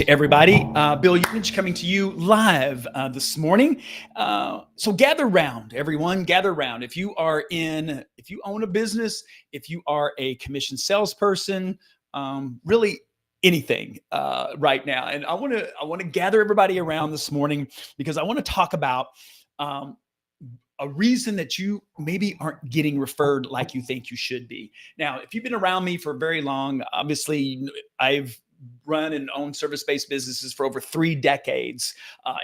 Everybody. Bill Unich coming to you live this morning. So gather round, everyone. Gather round. If you own a business, if you are a commission salesperson, really anything right now, and I want to gather everybody around this morning because I want to talk about. Um, a reason that you maybe aren't getting referred like you think you should be. Now, if you've been around me for very long, obviously I've run and owned service-based businesses for over 3 decades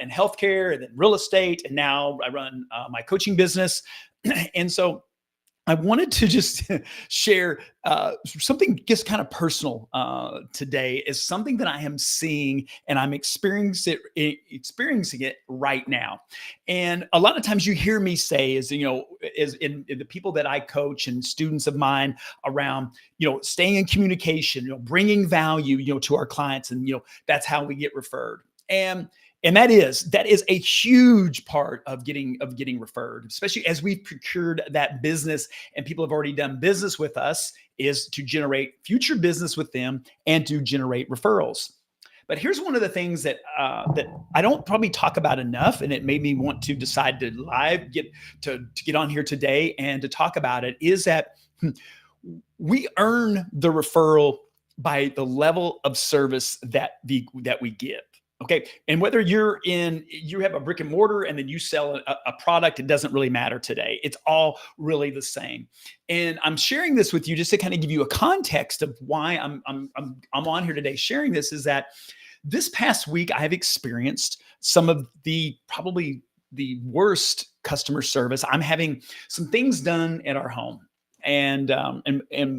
in healthcare and then real estate. And now I run my coaching business. And so I wanted to just share something just kind of personal today is something that I am seeing and I'm experiencing it right now. And a lot of times you hear me say is in the people that I coach and students of mine around, staying in communication, bringing value, to our clients. And, that's how we get referred. And that is a huge part of getting referred, especially as we've procured that business and people have already done business with us, is to generate future business with them and to generate referrals. But here's one of the things that I don't probably talk about enough, and it made me want to decide to get on here today and to talk about it. Is that we earn the referral by the level of service that we give. Okay. And whether you have a brick and mortar and then you sell a product, it doesn't really matter today. It's all really the same. And I'm sharing this with you just to kind of give you a context of why I'm on here today sharing this. Is that this past week I have experienced some of probably the worst customer service. I'm having some things done at our home. And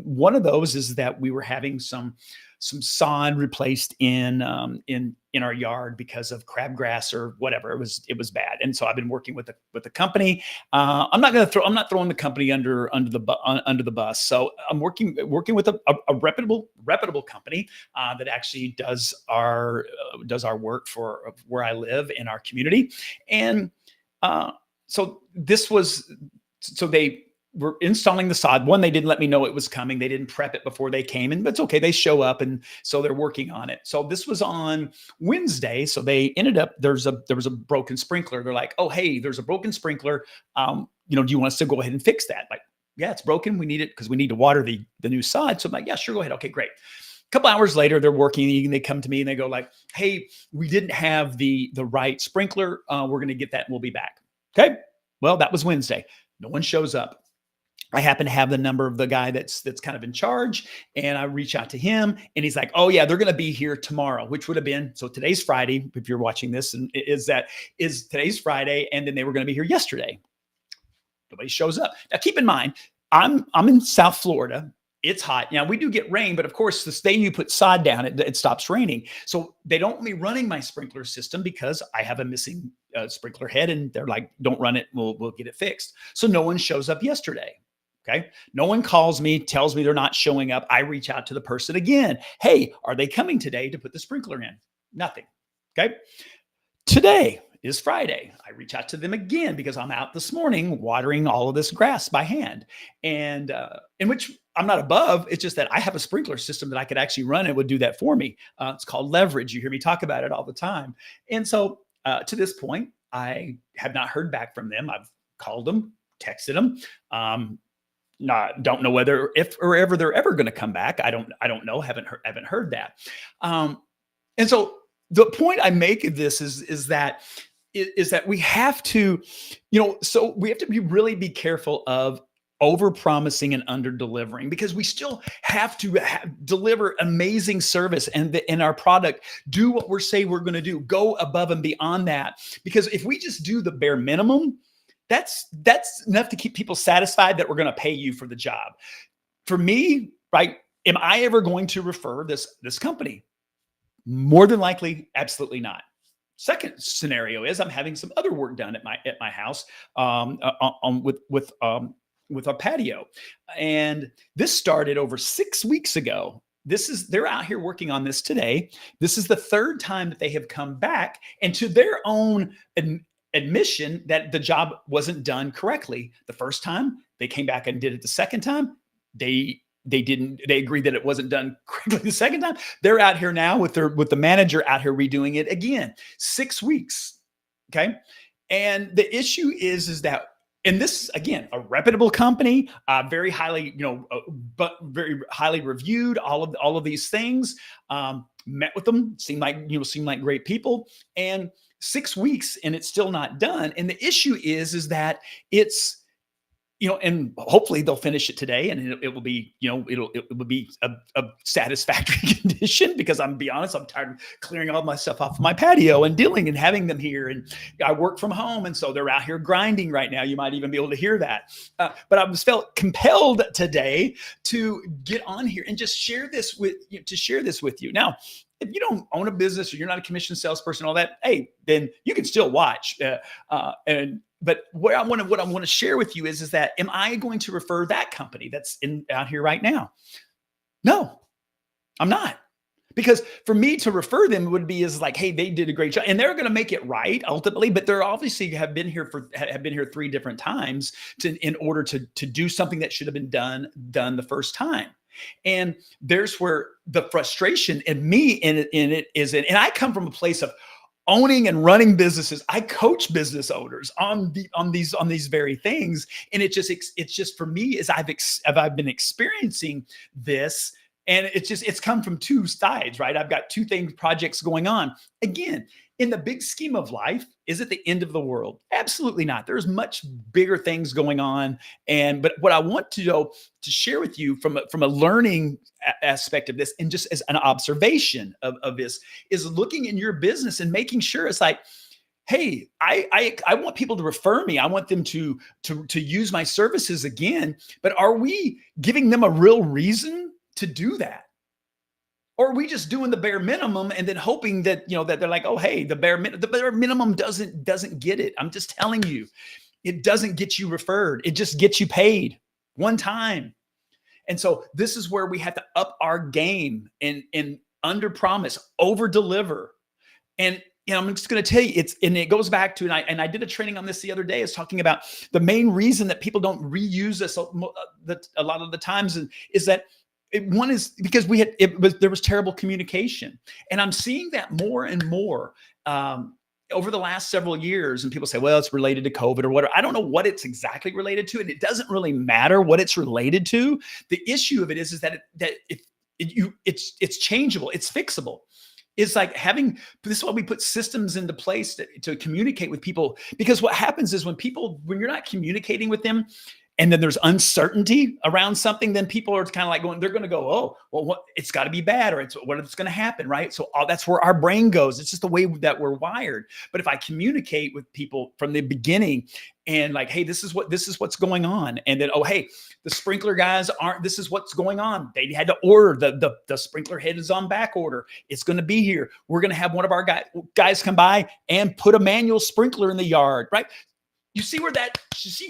one of those is that we were having some sod replaced in our yard because of crabgrass or whatever. It was bad. And so I've been working with the company. I'm not throwing the company under the bus. So I'm working with a reputable company that actually does our work for where I live in our community. And so they were installing the sod. One, they didn't let me know it was coming. They didn't prep it before they came, and that's okay. They show up, and so they're working on it. So this was on Wednesday. So they ended up, there was a broken sprinkler. They're like, "Oh, hey, there's a broken sprinkler. Do you want us to go ahead and fix that?" Like, yeah, it's broken. We need it because we need to water the new sod. So I'm like, yeah, sure, go ahead. Okay, great. A couple hours later, they're working, and they come to me and they go like, "Hey, we didn't have the right sprinkler. We're going to get that, and we'll be back." Okay. Well, that was Wednesday. No one shows up. I happen to have the number of the guy that's kind of in charge, and I reach out to him, and he's like, "Oh yeah, they're going to be here tomorrow," which would have been, so today's Friday. If you're watching this, and is today's Friday, and then they were going to be here yesterday. Nobody shows up. Now, keep in mind, I'm in South Florida. It's hot. Now, we do get rain, but of course, the day you put sod down, it stops raining. So they don't want me running my sprinkler system because I have a missing sprinkler head, and they're like, "Don't run it. We'll get it fixed." So no one shows up yesterday. Okay. No one calls me, tells me they're not showing up. I reach out to the person again. "Hey, are they coming today to put the sprinkler in?" Nothing. Okay. Today is Friday. I reach out to them again because I'm out this morning watering all of this grass by hand. And in which I'm not above, it's just that I have a sprinkler system that I could actually run. It would do that for me. It's called Leverage. You hear me talk about it all the time. And so to this point, I have not heard back from them. I've called them, texted them. Don't know whether if or ever they're ever going to come back. I don't know. Haven't heard that. And so the point I make of this is that we have to, so we have to be careful of over promising and under delivering, because we still have to deliver amazing service and our product, do what we're saying we're going to do, go above and beyond that. Because if we just do the bare minimum, that's enough to keep people satisfied that we're going to pay you for the job. For me, right? Am I ever going to refer this company? More than likely, absolutely not. Second scenario is I'm having some other work done at my house with a patio, and this started over 6 weeks ago. They're out here working on this today. This is the third time that they have come back, and to their own admission that the job wasn't done correctly. The first time they came back and did it, the second time they they agreed that it wasn't done correctly the second time. They're out here now with the manager out here redoing it again. 6 weeks. Okay. And the issue is that, and this again, a reputable company, very highly, but very highly reviewed. All of these things. Met with them, seemed like great people, and 6 weeks, and it's still not done. And the issue is that it's, and hopefully they'll finish it today, and it will be, it will be a satisfactory condition, because I'm be honest, I'm tired of clearing all my stuff off my patio and dealing and having them here. And I work from home, and so they're out here grinding right now. You might even be able to hear that. But I was felt compelled today to get on here and just share this with you. Now, if you don't own a business or you're not a commission salesperson, all that, hey, then you can still watch. But what I want to share with you is that, am I going to refer that company that's out here right now? No, I'm not. Because for me to refer them would be like, hey, they did a great job, and they're going to make it right ultimately. But they're obviously have been here 3 different times in order to do something that should have been done the first time. And there's where the frustration in me in it is. And I come from a place of owning and running businesses. I coach business owners on these very things. And it's just for me, as I've been experiencing this, and it's come from two sides, right? I've got projects going on. Again, in the big scheme of life, is it the end of the world? Absolutely not. There's much bigger things going on. But what I want to share with you from a learning aspect of this, and just as an observation of this, is looking in your business and making sure it's like, hey, I want people to refer me. I want them to use my services again. But are we giving them a real reason to do that? Or are we just doing the bare minimum and then hoping that, that they're like, oh, hey, the bare minimum doesn't get it. I'm just telling you, it doesn't get you referred. It just gets you paid one time. And so this is where we have to up our game and under promise, over deliver. And I'm just going to tell you, it goes back to, and I did a training on this the other day, is talking about the main reason that people don't reuse this a lot of the times is that one is because there was terrible communication. And I'm seeing that more and more over the last several years. And people say, well, it's related to COVID or whatever. I don't know what it's exactly related to. And it doesn't really matter what it's related to. The issue of it is that it's changeable. It's fixable. It's like this is why we put systems into place to communicate with people. Because what happens is when you're not communicating with them, and then there's uncertainty around something, then people are kind of like they're going to go, oh, well, it's got to be bad, or it's going to happen, right? So that's where our brain goes. It's just the way that we're wired. But if I communicate with people from the beginning and like, hey, this is what's going on. And then, oh, hey, the sprinkler guys this is what's going on. They had to order the sprinkler head is on back order. It's going to be here. We're going to have one of our guys come by and put a manual sprinkler in the yard, right? You see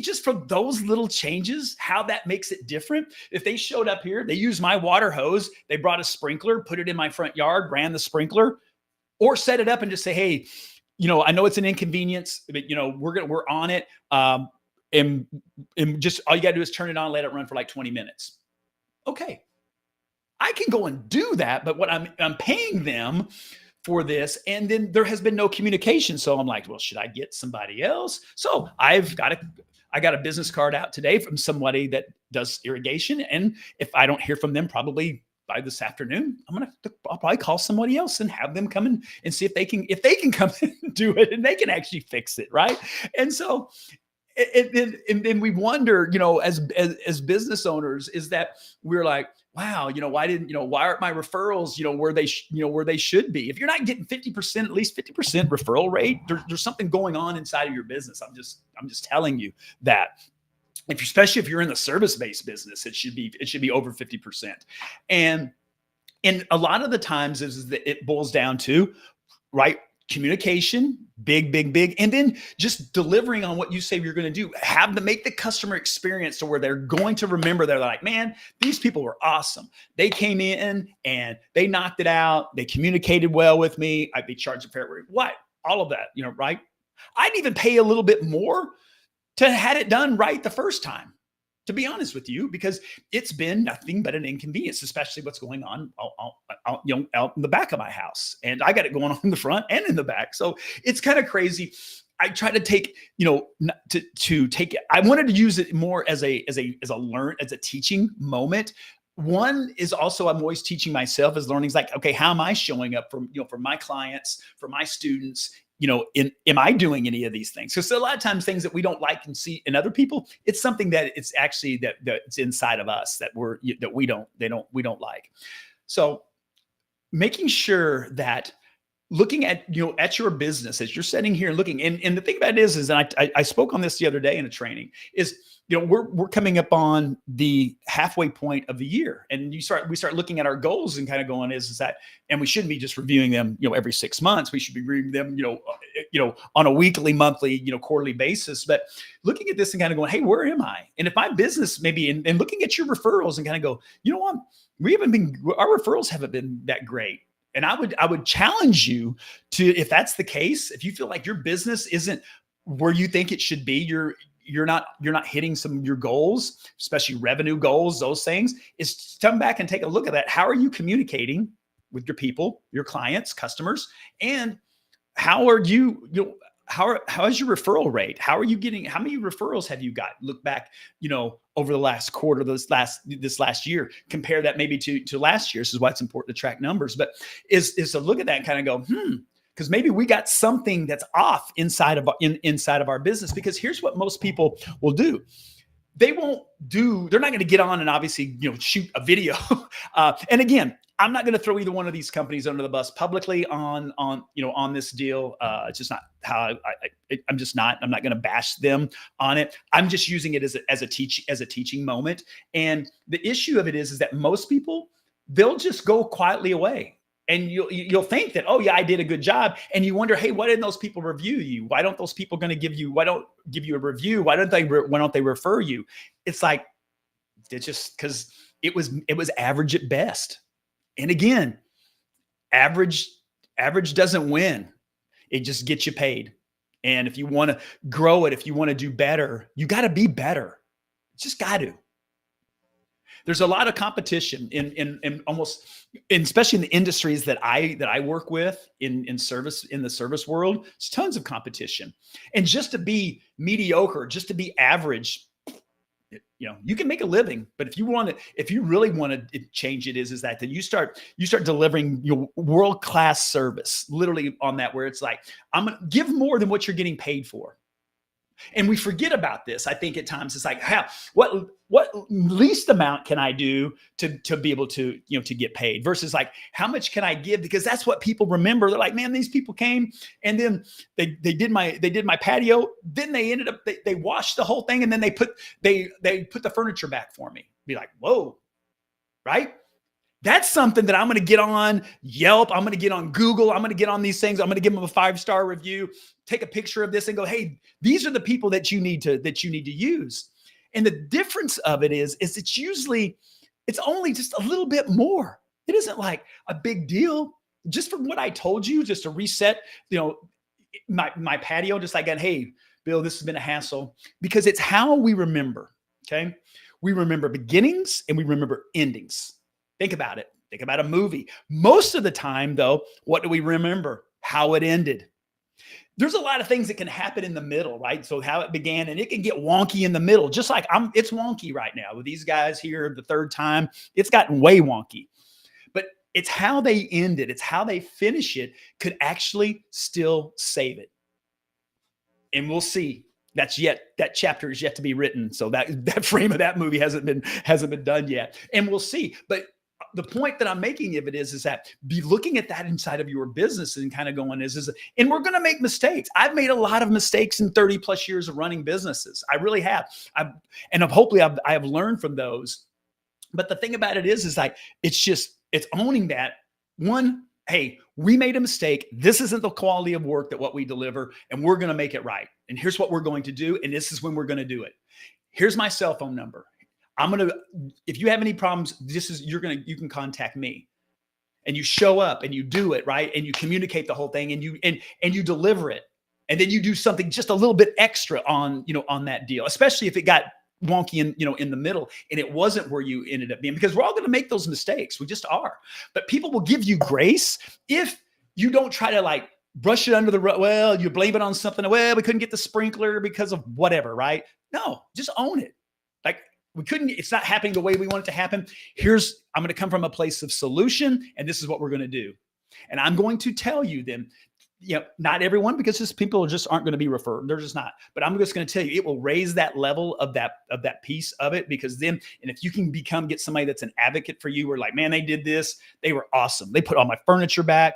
just from those little changes, how that makes it different. If they showed up here, they used my water hose, they brought a sprinkler, put it in my front yard, ran the sprinkler, or set it up and just say, hey, I know it's an inconvenience, but we're on it. And just all you got to do is turn it on, let it run for like 20 minutes. Okay. I can go and do that, but what I'm paying them for this, and then there has been no communication. So I'm like, well, should I get somebody else? So I got a business card out today from somebody that does irrigation. And if I don't hear from them, probably by this afternoon, I'll probably call somebody else and have them come in and see if they can come and do it, and they can actually fix it. Right. And so, and then we wonder, as business owners, is that we're like, wow, why aren't my referrals, where they should be? If you're not getting 50%, at least 50% referral rate, there's something going on inside of your business. I'm just telling you that. Especially if you're in the service-based business, it should be over 50%. And a lot of the times is that it boils down to, right, communication, big, and then just delivering on what you say you're going to do. Make the customer experience to where they're going to remember. They're like, man, these people were awesome. They came in and they knocked it out. They communicated well with me. I'd be charged a fair rate. What? All of that, right? I'd even pay a little bit more to had it done right the first time. to be honest with you, because it's been nothing but an inconvenience, especially what's going on out in the back of my house. And I got it going on in the front and in the back. So it's kind of crazy. I try to take, to take it. I wanted to use it more as a teaching moment. One is also, I'm always teaching myself as learnings like, okay, how am I showing up for my clients, for my students? Am I doing any of these things? Because a lot of times things that we don't like and see in other people, it's something that it's actually that it's inside of us that we don't like. So making sure that looking at at your business as you're sitting here looking, and the thing about it is and I spoke on this the other day in a training, is we're coming up on the halfway point of the year, and we start looking at our goals and kind of going is that, and we shouldn't be just reviewing them every 6 months. We should be reviewing them on a weekly, monthly, quarterly basis. But looking at this and kind of going, hey, where am I? And if my business maybe and looking at your referrals and kind of go, what, our referrals haven't been that great. And I would challenge you to, if that's the case, if you feel like your business isn't where you think it should be, you're not hitting some of your goals, especially revenue goals, those things, is to come back and take a look at that. How are you communicating with your people, your clients, customers, and how is your referral rate? How many referrals have you got? Look back, over the last quarter, this last year, compare that maybe to last year. This is why it's important to track numbers, but is to look at that and kind of go, because maybe we got something that's off inside of our business. Because here's what most people will do. They're not going to get on and obviously, shoot a video. And again, I'm not going to throw either one of these companies under the bus publicly on this deal. It's just not how I'm just not. I'm not going to bash them on it. I'm just using it as a teaching moment. And the issue of it is that most people, they'll just go quietly away. And you'll think that, oh yeah, I did a good job. And you wonder, hey, why didn't those people review you? Why don't those people why don't give you a review? Why don't they refer you? It's like, it's just because it was average at best. And again, average doesn't win. It just gets you paid. And if you want to grow it, if you want to do better, you got to be better. Just got to. There's a lot of competition in almost, especially in the industries that I work with in the service world. There's tons of competition, and just to be mediocre, just to be average, you can make a living. But if you really want to change it, is that you start delivering your world-class service, literally on that, where it's like, I'm gonna give more than what you're getting paid for. And we forget about this. I think at times it's like, what least amount can I do to be able to, to get paid, versus like, how much can I give? Because that's what people remember. They're like, man, these people came and then they did my patio. Then they ended up, they washed the whole thing. And then they put the furniture back for me. Be like, whoa, right? That's something that I'm going to get on Yelp. I'm going to get on Google. I'm going to get on these things. I'm going to give them a 5-star review, take a picture of this and go, hey, these are the people that you need to use. And the difference of it is it's only just a little bit more. It isn't like a big deal. Just from what I told you, just to reset, my patio, just like, hey, Bill, this has been a hassle, because it's how we remember. Okay. We remember beginnings and we remember endings. Think about it. Think about a movie. Most of the time, though, what do we remember? How it ended. There's a lot of things that can happen in the middle, right? So how it began, and it can get wonky in the middle, just like it's wonky right now with these guys here the third time. It's gotten way wonky. But it's how they end it. It's how they finish it could actually still save it. And we'll see. That chapter is yet to be written. So that frame of that movie hasn't been done yet. And we'll see. But the point that I'm making of it is that be looking at that inside of your business and kind of going and we're going to make mistakes. I've made a lot of mistakes in 30 plus years of running businesses. I really have. Hopefully I have learned from those. But the thing about it is like, it's owning that one. Hey, we made a mistake. This isn't the quality of work that what we deliver, and we're going to make it right. And here's what we're going to do. And this is when we're going to do it. Here's my cell phone number. If you have any problems, you can contact me. And you show up and you do it, right? And you communicate the whole thing and you deliver it. And then you do something just a little bit extra on that deal, especially if it got wonky in the middle, and it wasn't where you ended up being, because we're all going to make those mistakes. We just are. But people will give you grace if you don't try to like brush it under the rug. Well, you blame it on something. Well, we couldn't get the sprinkler because of whatever, right? No, just own it. Like, it's not happening the way we want it to happen. I'm going to come from a place of solution, and this is what we're going to do. And I'm going to tell you then, not everyone, because just people just aren't going to be referred. They're just not. But I'm just going to tell you, it will raise that level of that piece of it, because then, and if you can get somebody that's an advocate for you, or like, man, they did this, they were awesome. They put all my furniture back.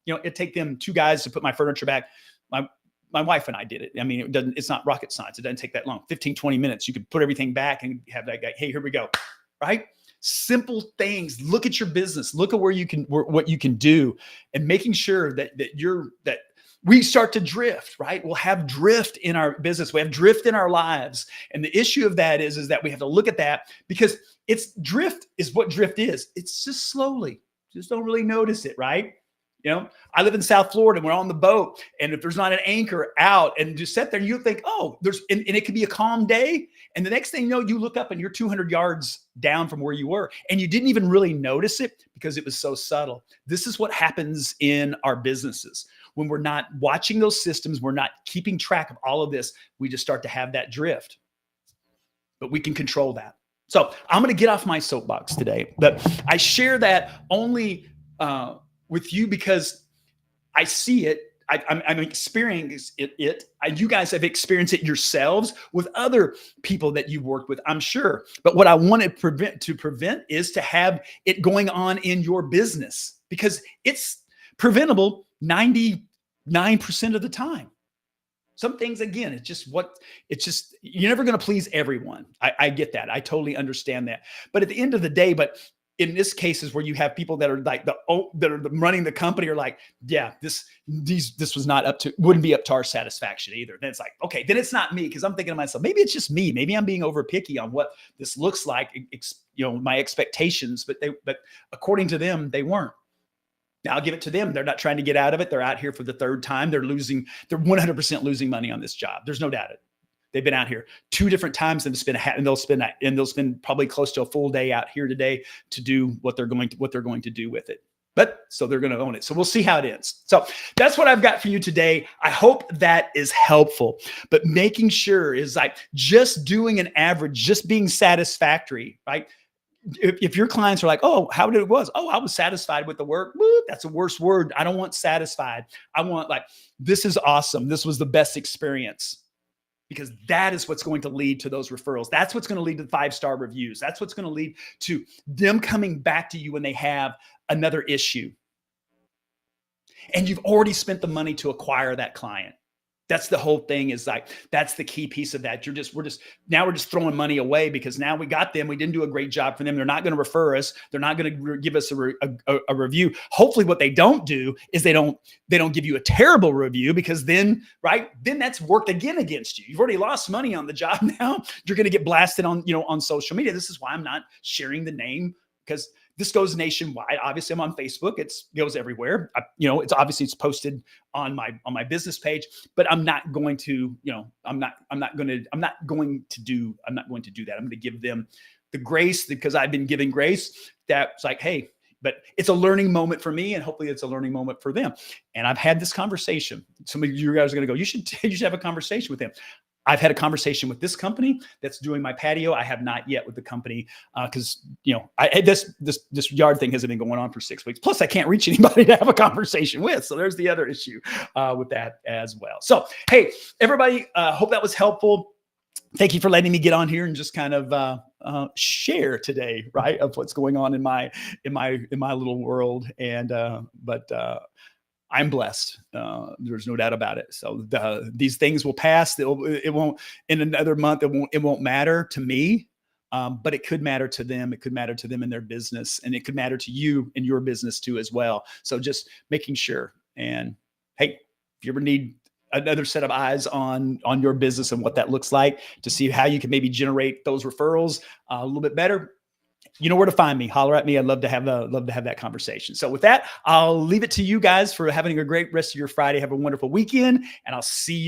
It'd take them 2 guys to put my furniture back. My wife and I did it. I mean, it's not rocket science. It doesn't take that long. 15, 20 minutes. You could put everything back and have that guy, hey, here we go. Right? Simple things. Look at your business. Look at what you can do, and making sure that we start to drift, right? We'll have drift in our business. We have drift in our lives. And the issue of that is that we have to look at that, because drift is what drift is. It's just slowly, just don't really notice it, right? I live in South Florida, and we're on the boat, and if there's not an anchor out, and just sit there, and you think, oh, and it could be a calm day. And the next thing you know, you look up and you're 200 yards down from where you were, and you didn't even really notice it because it was so subtle. This is what happens in our businesses. When we're not watching those systems, we're not keeping track of all of this, we just start to have that drift. But we can control that. So I'm going to get off my soapbox today, but I share that only with you because I see it. I'm experiencing it. You guys have experienced it yourselves with other people that you've worked with, I'm sure. But what I want to prevent is to have it going on in your business, because it's preventable 99% of the time. Some things, again, you're never going to please everyone. I get that. I totally understand that. But at the end of the day, in this cases where you have people that are like that are running the company are like, yeah, this wouldn't be up to our satisfaction either. Then it's like, okay, then it's not me, because I'm thinking to myself, maybe it's just me. Maybe I'm being over picky on what this looks like, my expectations, but according to them, they weren't. Now I'll give it to them. They're not trying to get out of it. They're out here for the 3rd time. They're 100% losing money on this job. There's no doubt it. They've been out here 2 different times and they'll spend probably close to a full day out here today to do what they're going to do with it. But so they're going to own it. So we'll see how it ends. So that's what I've got for you today. I hope that is helpful. But making sure is like just doing an average, just being satisfactory, right? If your clients are like, oh, how did it was? Oh, I was satisfied with the work. Woo, that's a worse word. I don't want satisfied. I want like, this is awesome. This was the best experience. Because that is what's going to lead to those referrals. That's what's going to lead to 5-star reviews. That's what's going to lead to them coming back to you when they have another issue. And you've already spent the money to acquire that client. That's the whole thing, is like, that's the key piece of that. We're just throwing money away, because now we got them. We didn't do a great job for them. They're not going to refer us. They're not going to give us a review. Hopefully what they don't do is they don't give you a terrible review, because then that's worked again against you. You've already lost money on the job. Now you're going to get blasted on social media. This is why I'm not sharing the name, because this goes nationwide. Obviously, I'm on Facebook. It goes everywhere. It's posted on my business page. But I'm not going to do that. I'm going to give them the grace, because I've been given grace. That's like, hey, but it's a learning moment for me, and hopefully it's a learning moment for them. And I've had this conversation. Some of you guys are going to go, you should have a conversation with them. I've had a conversation with this company that's doing my patio. I have not yet with the company, because this yard thing hasn't been going on for 6 weeks. Plus, I can't reach anybody to have a conversation with. So there's the other issue with that as well. So hey, everybody, hope that was helpful. Thank you for letting me get on here and just kind of share today, right, of what's going on in my little world. And I'm blessed. There's no doubt about it. So these things will pass. It won't in another month. It won't matter to me, but it could matter to them. It could matter to them in their business, and it could matter to you in your business too as well. So just making sure. And hey, if you ever need another set of eyes on your business and what that looks like, to see how you can maybe generate those referrals a little bit better, you know where to find me. Holler at me. I'd love to have that conversation. So with that, I'll leave it to you guys for having a great rest of your Friday. Have a wonderful weekend, and I'll see you